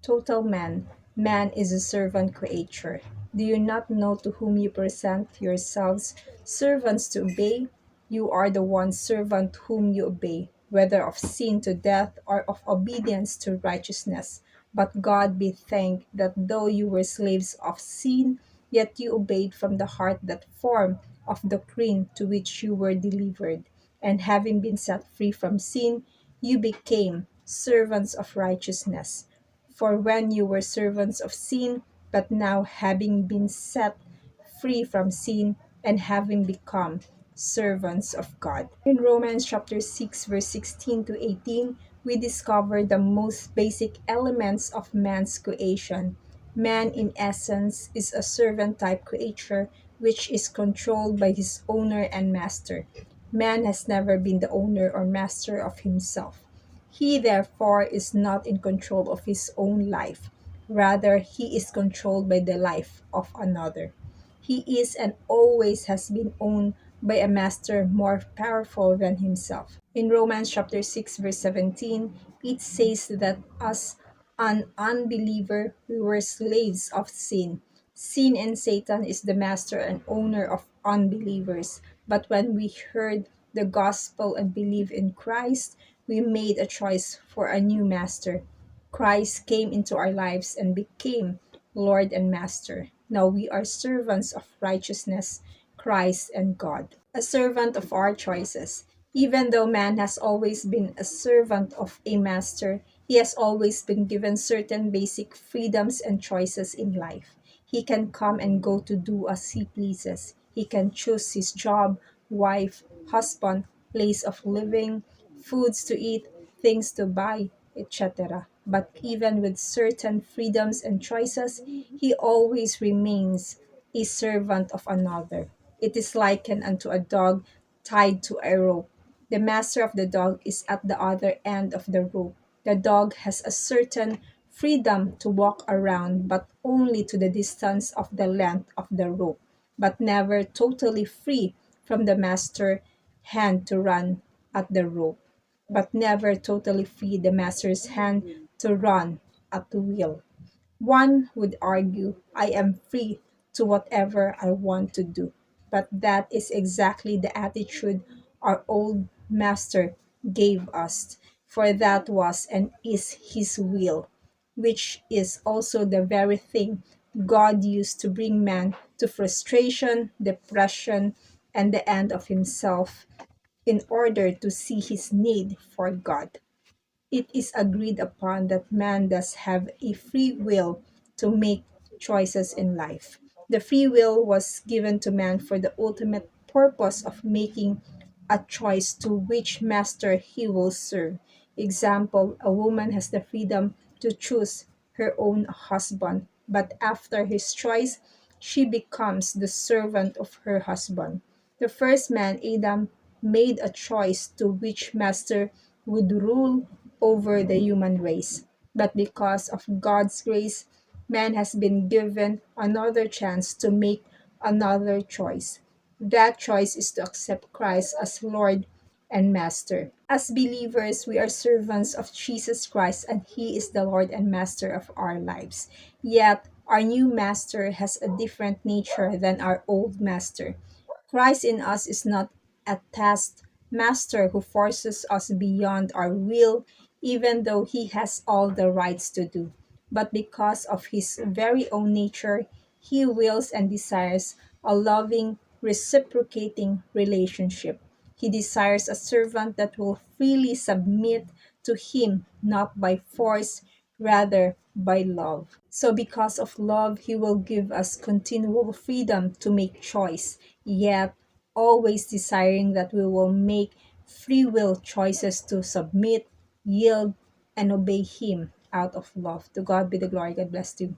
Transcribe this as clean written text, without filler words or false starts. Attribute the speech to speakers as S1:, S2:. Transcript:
S1: total man, man is a servant creature. Do you not know to whom you present yourselves servants to obey? You are the one servant whom you obey, whether of sin to death or of obedience to righteousness. But God be thanked that though you were slaves of sin, yet you obeyed from the heart that form of doctrine to which you were delivered. And having been set free from sin, you became servants of righteousness. For when you were servants of sin, but now having been set free from sin and having become servants of God. In Romans chapter 6 verse 16 to 18, we discover the most basic elements of man's creation. Man in essence is a servant type creature which is controlled by his owner and master. Man has never been the owner or master of himself. He therefore is not in control of his own life. Rather, he is controlled by the life of another. He is and always has been owned by a master more powerful than himself. In Romans chapter 6 verse 17, it says that as an unbeliever, we were slaves of sin. Sin and Satan is the master and owner of unbelievers. But when we heard the gospel and believed in Christ, we made a choice for a new master. Christ came into our lives and became Lord and Master. Now we are servants of righteousness, Christ and God. A servant of our choices. Even though man has always been a servant of a master, he has always been given certain basic freedoms and choices in life. He can come and go to do as he pleases. He can choose his job, wife, husband, place of living, foods to eat, things to buy, etc. But even with certain freedoms and choices, he always remains a servant of another. It is likened unto a dog tied to a rope. The master of the dog is at the other end of the rope. The dog has a certain freedom to walk around, but only to the distance of the length of the rope, but never totally free from the master's hand to run at the rope, but never totally free the master's hand to run at the wheel. One would argue, I am free to whatever I want to do. But that is exactly the attitude our old master gave us, for that was and is his will, which is also the very thing God used to bring man to frustration, depression, and the end of himself in order to see his need for God. It is agreed upon that man does have a free will to make choices in life. The free will was given to man for the ultimate purpose of making a choice to which master he will serve. Example, a woman has the freedom to choose her own husband, but after his choice, she becomes the servant of her husband. The first man, Adam, made a choice to which master would rule over the human race. But because of God's grace, man has been given another chance to make another choice. That choice is to accept Christ as Lord and Master. As believers, we are servants of Jesus Christ and He is the Lord and Master of our lives. Yet, our new Master has a different nature than our old Master. Christ in us is not a task master who forces us beyond our will, even though he has all the rights to do. But because of his very own nature, he wills and desires a loving, reciprocating relationship. He desires a servant that will freely submit to him, not by force, rather by love. So, because of love, he will give us continual freedom to make choice, yet always desiring that we will make free will choices to submit, yield, and obey him out of love. To God be the glory. God bless you.